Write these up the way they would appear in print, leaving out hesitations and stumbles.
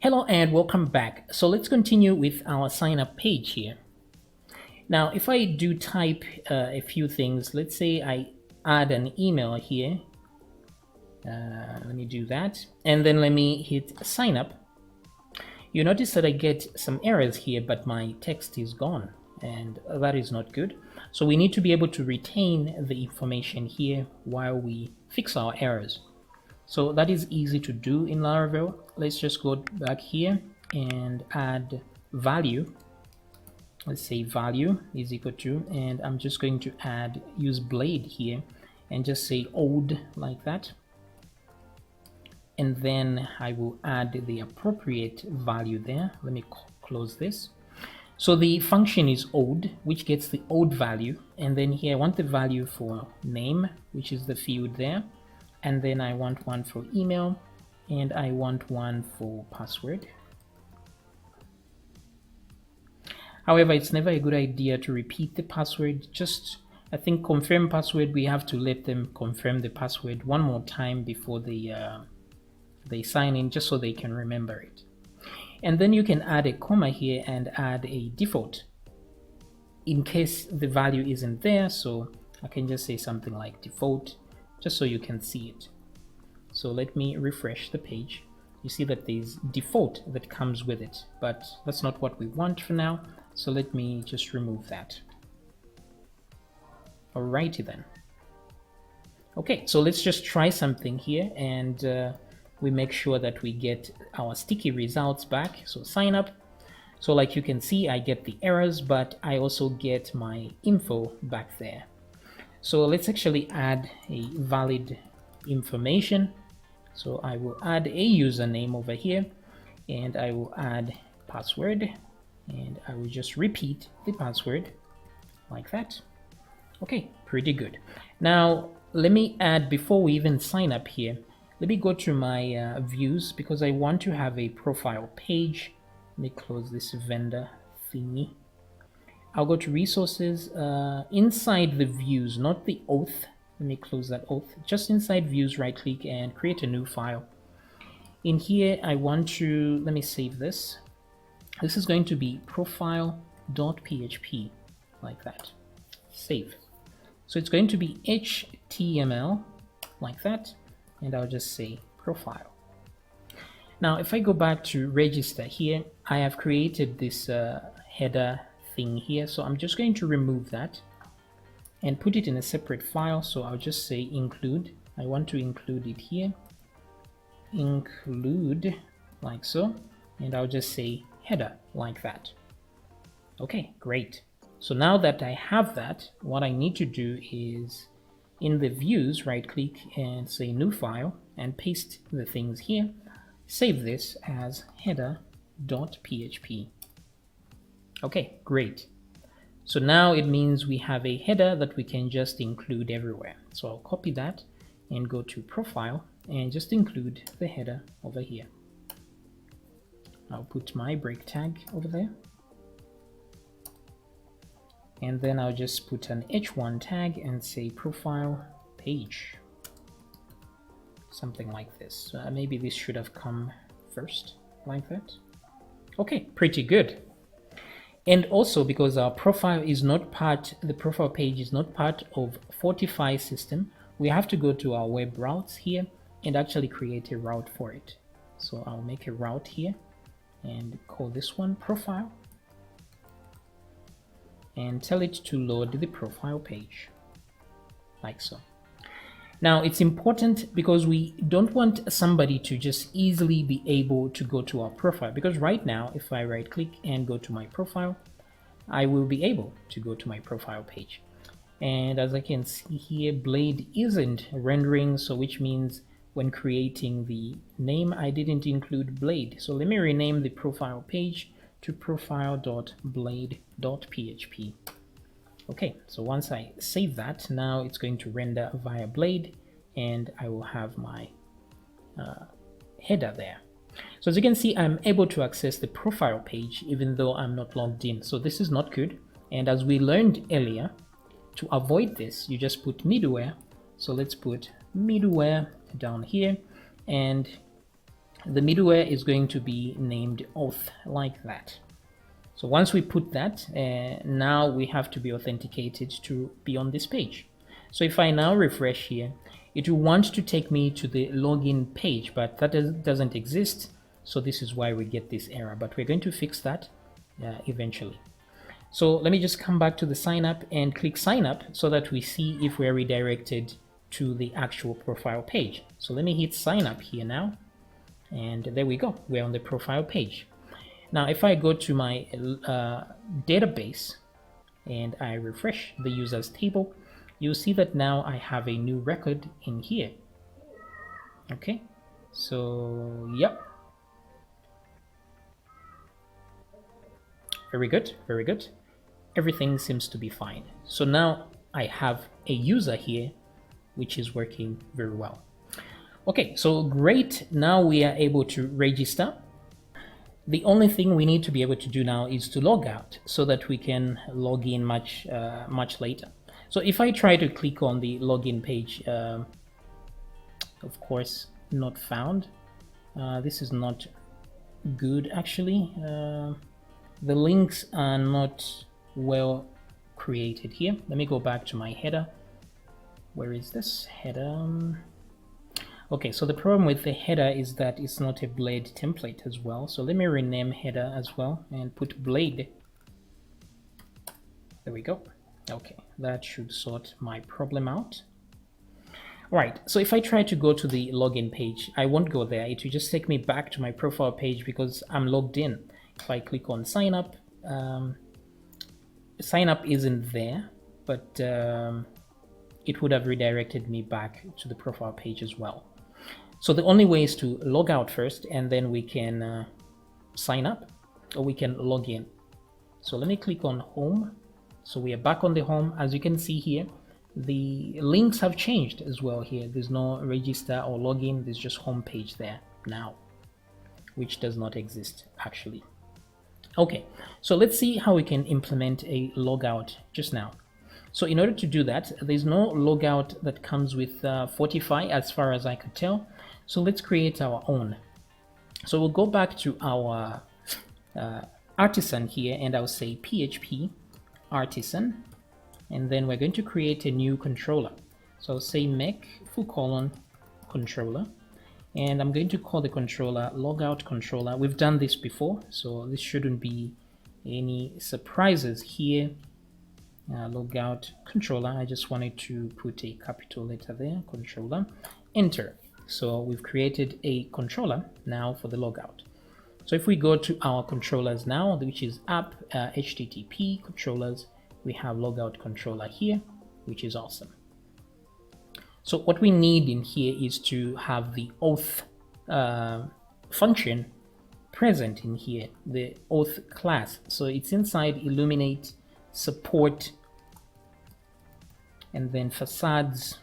Hello and welcome back. So let's continue with our sign up page here. Now, if I do type a few things, let's say I add an email here. Let me do that. And then let me hit sign up. You notice that I get some errors here, but my text is gone, and that is not good. So we need to be able to retain the information here while we fix our errors. So that is easy to do in Laravel. Let's just go back here and add value. Let's say value is equal to, and I'm just going to use blade here and just say old like that. And then I will add the appropriate value there. Let me close this. So the function is old, which gets the old value. And then here I want the value for name, which is the field there. And then I want one for email, and I want one for password. However, it's never a good idea to repeat the password. Just, I think, confirm password. We have to let them confirm the password one more time before they sign in, just so they can remember it. And then you can add a comma here and add a default in case the value isn't there. So I can just say something like default, just so you can see it. So let me refresh the page. You see that there's default that comes with it, but that's not what we want for now. So let me just remove that. Alrighty then. Okay, so let's just try something here, and we make sure that we get our sticky results back. So sign up. So like you can see, I get the errors, but I also get my info back there. So let's actually add a valid information. So I will add a username over here, and I will add password, and I will just repeat the password like that. Okay, pretty good. Now let me add, before we even sign up here, let me go to my views, because I want to have a profile page. Let me close this vendor thingy. I'll go to resources, inside the views, not the auth. Let me close that auth. Just inside views, right click and create a new file. In here, I want to, let me save this. This is going to be profile.php, like that. Save. So it's going to be HTML, like that. And I'll just say profile. Now, if I go back to register here, I have created this header thing here. So I'm just going to remove that and put it in a separate file. So I'll just say include. I want to include it here. Include, like so. And I'll just say header, like that. Okay, great. So now that I have that, what I need to do is, in the views, right click and say new file and paste the things here. Save this as header.php. Okay, great. So now it means we have a header that we can just include everywhere. So I'll copy that and go to profile and just include the header over here. I'll put my break tag over there. And then I'll just put an h1 tag and say profile page. Something like this. Maybe this should have come first, like that. Okay, pretty good. And also, because our profile is not part, the profile page is not part of Fortify system, we have to go to our web routes here and actually create a route for it. So I'll make a route here and call this one profile, and tell it to load the profile page, like so. Now it's important because we don't want somebody to just easily be able to go to our profile, because right now if I right click and go to my profile, I will be able to go to my profile page. And as I can see here, Blade isn't rendering, so which means when creating the name I didn't include Blade. So let me rename the profile page to profile.blade.php. Okay, so once I save that, now it's going to render via Blade, and I will have my header there. So as you can see, I'm able to access the profile page even though I'm not logged in. So this is not good. And as we learned earlier, to avoid this, you just put middleware. So let's put middleware down here, and the middleware is going to be named auth, like that. So once we put that, now we have to be authenticated to be on this page. So if I now refresh here, it will want to take me to the login page, but that doesn't exist. So this is why we get this error, but we're going to fix that eventually. So let me just come back to the sign up and click sign up so that we see if we're redirected to the actual profile page. So let me hit sign up here now. And there we go. We're on the profile page. Now, if I go to my database and I refresh the users table, you'll see that now I have a new record in here. Okay, so yep. Very good, very good. Everything seems to be fine. So now I have a user here, which is working very well. Okay, so great. Now we are able to register. The only thing we need to be able to do now is to log out so that we can log in much later. So if I try to click on the login page, of course, not found. This is not good, actually. The links are not well created here. Let me go back to my header. Where is this header? Okay, so the problem with the header is that it's not a blade template as well. So let me rename header as well and put blade. There we go. Okay, that should sort my problem out. All right, so if I try to go to the login page, I won't go there. It will just take me back to my profile page because I'm logged in. If I click on sign up isn't there, but it would have redirected me back to the profile page as well. So the only way is to log out first, and then we can sign up, or we can log in. So let me click on home. So we are back on the home. As you can see here, the links have changed as well here. There's no register or login. There's just home page there now, which does not exist actually. Okay, so let's see how we can implement a logout just now. So in order to do that, there's no logout that comes with Fortify as far as I could tell. So let's create our own. So we'll go back to our artisan here, and I'll say PHP artisan, and then we're going to create a new controller. So I'll say make controller, and I'm going to call the controller logout controller. We've done this before, so this shouldn't be any surprises here. Logout controller. I just wanted to put a capital letter there, controller, enter. So we've created a controller now for the logout. So if we go to our controllers now, which is app HTTP controllers, we have logout controller here, which is awesome. So what we need in here is to have the auth function present in here, the auth class. So it's inside illuminate, support, and then facades,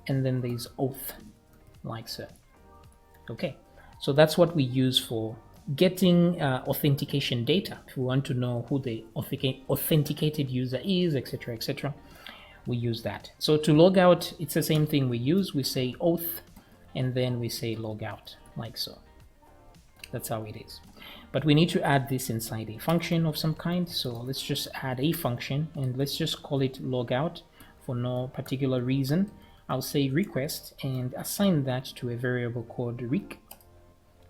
and then there's auth, like so. Okay, so that's what we use for getting authentication data. If we want to know who the authenticated user is, etc., etc., we use that. So to log out, it's the same thing we use. We say auth, and then we say logout, like so. That's how it is. But we need to add this inside a function of some kind. So let's just add a function, and let's just call it logout for no particular reason. I'll say request and assign that to a variable called rec,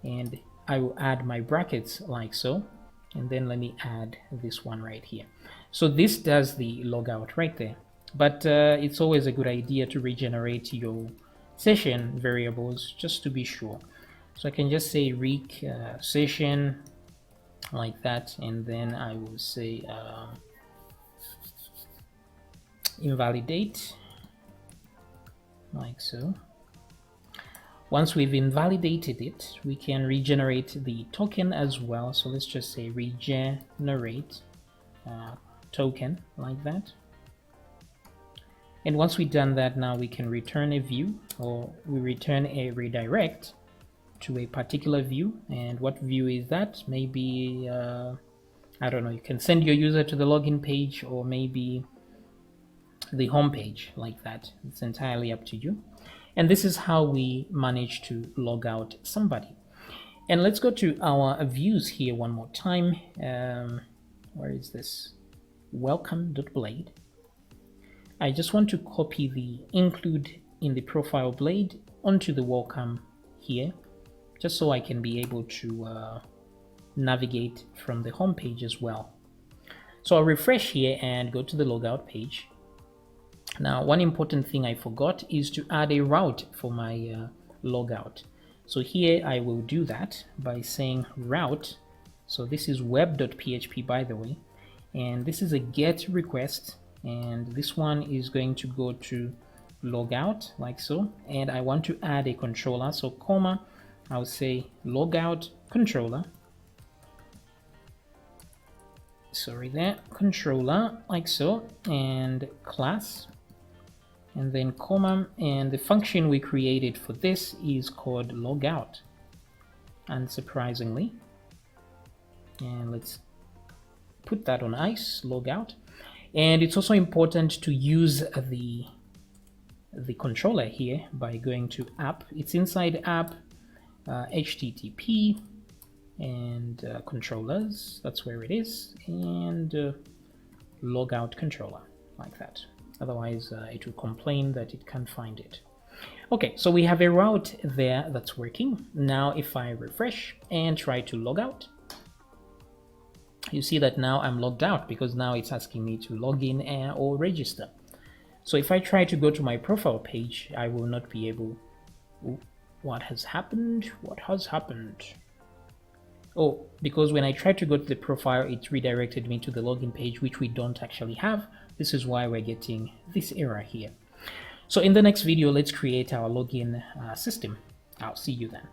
and I will add my brackets like so, and then let me add this one right here. So this does the logout right there, but it's always a good idea to regenerate your session variables just to be sure. So I can just say rec session like that, and then I will say invalidate like so. Once we've invalidated it, we can regenerate the token as well. So let's just say regenerate token like that. And once we've done that, now we can return a view, or we return a redirect to a particular view. And what view is that? Maybe I don't know, you can send your user to the login page, or maybe the home page like that. It's entirely up to you. And this is how we manage to log out somebody. And let's go to our views here one more time. Where is this? Welcome.blade. I just want to copy the include in the profile blade onto the welcome here, just so I can be able to navigate from the home page as well. So I'll refresh here and go to the logout page. Now, one important thing I forgot is to add a route for my logout. So here I will do that by saying route. So this is web.php, by the way, and this is a get request, and this one is going to go to logout like so, and I want to add a controller, so comma, I'll say logout controller, sorry there, controller like so, and class, and then comma, and the function we created for this is called logout, unsurprisingly, and let's put that on ice, logout. And it's also important to use the controller here by going to app. It's inside app, HTTP, and controllers, that's where it is, and logout controller, like that. Otherwise it will complain that it can't find it. Okay, so we have a route there that's working. Now if I refresh and try to log out, you see that now I'm logged out because now it's asking me to log in or register. So if I try to go to my profile page, I will not be able. Ooh, what has happened? What has happened? Oh, because when I tried to go to the profile, it redirected me to the login page, which we don't actually have. This is why we're getting this error here. So in the next video, let's create our login system. I'll see you then.